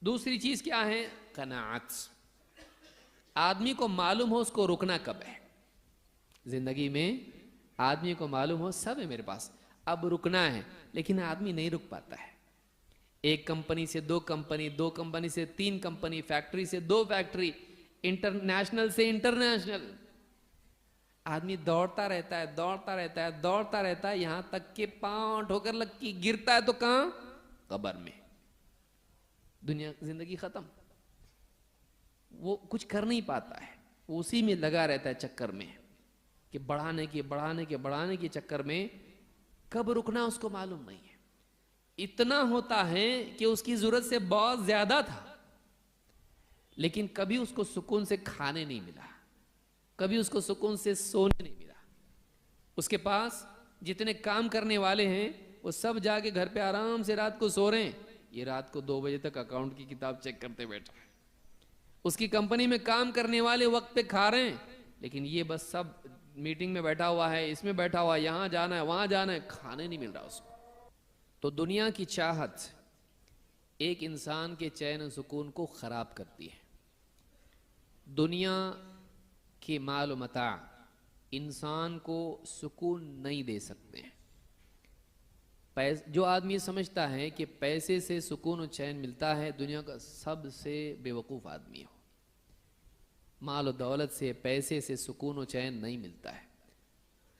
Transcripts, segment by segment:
دوسری چیز کیا ہے؟ قناعت. آدمی کو معلوم ہو اس کو رکنا کب ہے. زندگی میں آدمی کو معلوم ہو سب ہے میرے پاس، اب رکنا ہے، لیکن آدمی نہیں رک پاتا ہے. ایک کمپنی سے دو کمپنی، دو کمپنی سے تین کمپنی، فیکٹری سے دو فیکٹری، انٹرنیشنل سے انٹرنیشنل. آدمی دوڑتا رہتا ہے، دوڑتا رہتا ہے، دوڑتا رہتا ہے، یہاں تک کہ پاؤں ٹھوکر لگ کی گرتا ہے تو کہاں؟ قبر میں. دنیا زندگی ختم. وہ کچھ کر نہیں پاتا ہے، وہ اسی میں لگا رہتا ہے چکر میں کہ بڑھانے کے چکر میں کب رکنا اس کو معلوم نہیں ہے. اتنا ہوتا ہے کہ اس کی ضرورت سے بہت زیادہ تھا، لیکن کبھی اس کو سکون سے کھانے نہیں ملا، کبھی اس کو سکون سے سونے نہیں ملا. اس کے پاس جتنے کام کرنے والے ہیں وہ سب جا کے گھر پہ آرام سے رات کو سو رہے ہیں، یہ رات کو 2 بجے تک اکاؤنٹ کی کتاب چیک کرتے بیٹھا ہے. اس کی کمپنی میں کام کرنے والے وقت پہ کھا رہے ہیں، لیکن یہ بس سب میٹنگ میں بیٹھا ہوا ہے، اس میں بیٹھا ہوا ہے، یہاں جانا ہے وہاں جانا ہے، کھانے نہیں مل رہا اس کو. تو دنیا کی چاہت ایک انسان کے چین و سکون کو خراب کرتی ہے. دنیا کے مال و متاع انسان کو سکون نہیں دے سکتے ہیں. جو آدمی سمجھتا ہے کہ پیسے سے سکون و چین ملتا ہے، دنیا کا سب سے بے وقوف آدمی ہو. مال و دولت سے، پیسے سے سکون و چین نہیں ملتا ہے،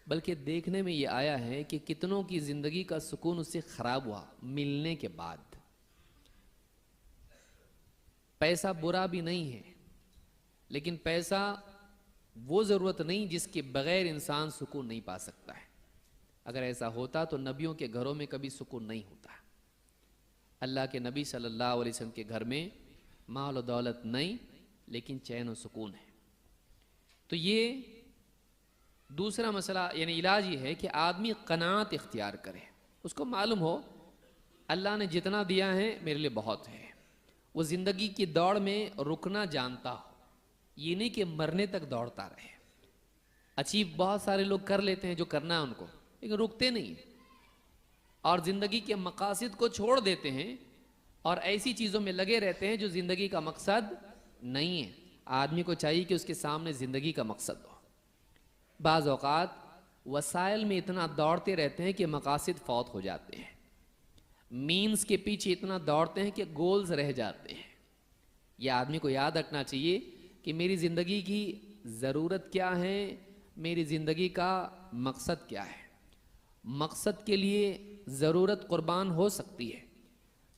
بلکہ دیکھنے میں یہ آیا ہے کہ کتنوں کی زندگی کا سکون اس سے خراب ہوا ملنے کے بعد. پیسہ برا بھی نہیں ہے، لیکن پیسہ وہ ضرورت نہیں جس کے بغیر انسان سکون نہیں پا سکتا ہے. اگر ایسا ہوتا تو نبیوں کے گھروں میں کبھی سکون نہیں ہوتا. اللہ کے نبی صلی اللہ علیہ وسلم کے گھر میں مال و دولت نہیں، لیکن چین و سکون ہے. تو یہ دوسرا مسئلہ، یعنی علاج یہ ہے کہ آدمی قناعت اختیار کرے. اس کو معلوم ہو اللہ نے جتنا دیا ہے میرے لیے بہت ہے. وہ زندگی کی دوڑ میں رکنا جانتا ہو، یہ نہیں کہ مرنے تک دوڑتا رہے. اچیو بہت سارے لوگ کر لیتے ہیں جو کرنا ہے ان کو، لیکن رکتے نہیں اور زندگی کے مقاصد کو چھوڑ دیتے ہیں اور ایسی چیزوں میں لگے رہتے ہیں جو زندگی کا مقصد نہیں ہے. آدمی کو چاہیے کہ اس کے سامنے زندگی کا مقصد ہو. بعض اوقات وسائل میں اتنا دوڑتے رہتے ہیں کہ مقاصد فوت ہو جاتے ہیں، مینز کے پیچھے اتنا دوڑتے ہیں کہ گولز رہ جاتے ہیں. یہ آدمی کو یاد رکھنا چاہیے کہ میری زندگی کی ضرورت کیا ہے، میری زندگی کا مقصد کیا ہے. مقصد کے لیے ضرورت قربان ہو سکتی ہے،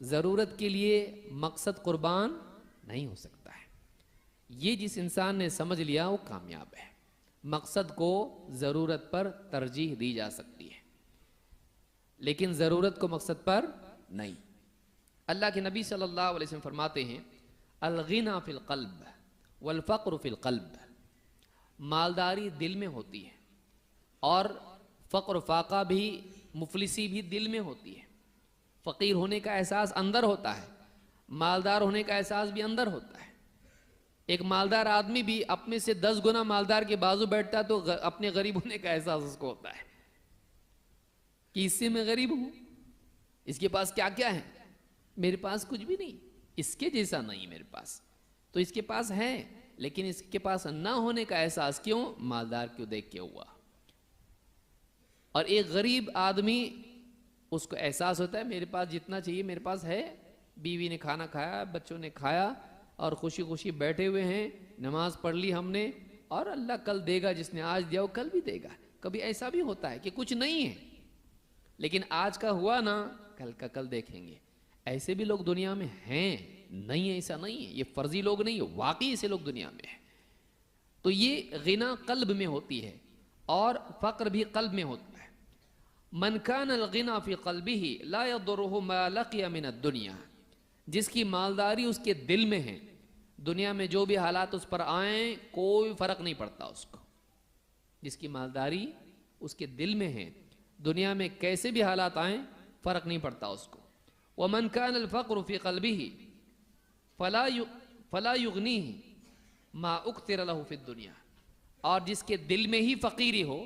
ضرورت کے لیے مقصد قربان نہیں ہو سکتا ہے. یہ جس انسان نے سمجھ لیا وہ کامیاب ہے. مقصد کو ضرورت پر ترجیح دی جا سکتی ہے، لیکن ضرورت کو مقصد پر نہیں. اللہ کے نبی صلی اللہ علیہ وسلم فرماتے ہیں الغنى فی القلب والفقر فی القلب. مالداری دل میں ہوتی ہے اور فقر و فاقہ بھی، مفلسی بھی دل میں ہوتی ہے. فقیر ہونے کا احساس اندر ہوتا ہے، مالدار ہونے کا احساس بھی اندر ہوتا ہے. ایک مالدار آدمی بھی اپنے سے 10 گنا مالدار کے بازو بیٹھتا ہے تو اپنے غریب ہونے کا احساس اس کو ہوتا ہے کہ اس سے میں غریب ہوں، اس کے پاس کیا کیا ہے، میرے پاس کچھ بھی نہیں، اس کے جیسا نہیں میرے پاس. تو اس کے پاس ہے، لیکن اس کے پاس نہ ہونے کا احساس کیوں؟ مالدار کیوں دیکھ کے ہوا. اور ایک غریب آدمی اس کو احساس ہوتا ہے میرے پاس جتنا چاہیے میرے پاس ہے، بیوی نے کھانا کھایا، بچوں نے کھایا اور خوشی خوشی بیٹھے ہوئے ہیں، نماز پڑھ لی ہم نے، اور اللہ کل دے گا، جس نے آج دیا وہ کل بھی دے گا. کبھی ایسا بھی ہوتا ہے کہ کچھ نہیں ہے لیکن آج کا ہوا نا، کل کا کل دیکھیں گے. ایسے بھی لوگ دنیا میں ہیں، نہیں ہے ایسا نہیں ہے، یہ فرضی لوگ نہیں ہے، واقعی ایسے لوگ دنیا میں ہیں. تو یہ غنا قلب میں ہوتی ہے اور فقر بھی قلب میں ہوتا ہے. من کان الغنى فی قلبہ لا یضرہ ما لقی من الدنیا. جس کی مالداری اس کے دل میں ہے، دنیا میں جو بھی حالات اس پر آئیں کوئی فرق نہیں پڑتا اس کو. جس کی مالداری اس کے دل میں ہے، دنیا میں کیسے بھی حالات آئیں فرق نہیں پڑتا اس کو. ومن کان الفقر فی قلبہ فلا یغنیہ ما اکثر لہ فی الدنیا. اور جس کے دل میں ہی فقیری ہو،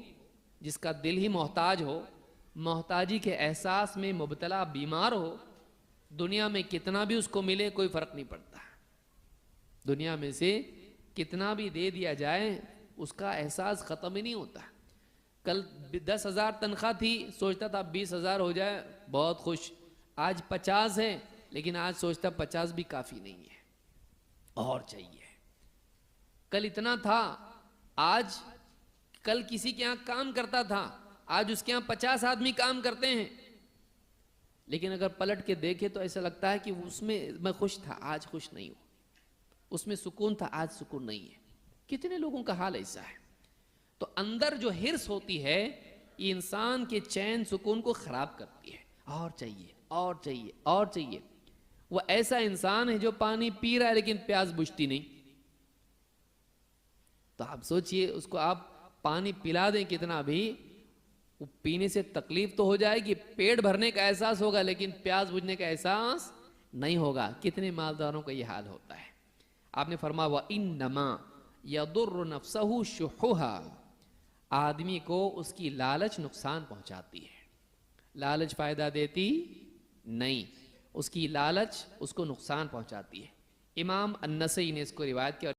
جس کا دل ہی محتاج ہو، محتاجی کے احساس میں مبتلا بیمار ہو، دنیا میں کتنا بھی اس کو ملے کوئی فرق نہیں پڑتا. دنیا میں سے کتنا بھی دے دیا جائے اس کا احساس ختم ہی نہیں ہوتا. کل 10,000 تنخواہ تھی, سوچتا تھا 20,000 ہو جائے بہت خوش. آج 50 ہے, لیکن آج سوچتا 50 بھی کافی نہیں ہے, اور چاہیے. کل اتنا تھا, آج کل کسی کے یہاں کام کرتا تھا, آج اس کے یہاں 50 آدمی کام کرتے ہیں. لیکن اگر پلٹ کے دیکھے تو ایسا لگتا ہے کہ اس میں خوش تھا, آج خوش نہیں ہوں. اس میں سکون تھا, آج سکون نہیں ہے. کتنے لوگوں کا حال ایسا ہے. تو اندر جو حرص ہوتی ہے یہ انسان کے چین سکون کو خراب کرتی ہے. اور چاہیے, اور چاہیے, اور چاہیے. وہ ایسا انسان ہے جو پانی پی رہا ہے لیکن پیاس بجھتی نہیں. تو آپ سوچئے, اس کو آپ پانی پلا دیں کتنا بھی, وہ پینے سے تکلیف تو ہو جائے گی, پیٹ بھرنے کا احساس ہوگا, لیکن پیاس بجھنے کا احساس نہیں ہوگا. کتنے مالداروں کا یہ حال ہوتا ہے. آپ نے فرمایا وَإِنَّمَا يَضُرُّ نَفْسَهُ شُحُّهَا, آدمی کو اس کی لالچ نقصان پہنچاتی ہے. لالچ فائدہ دیتی نہیں, اس کی لالچ اس کو نقصان پہنچاتی ہے. امام النسائی نے اس کو روایت کیا.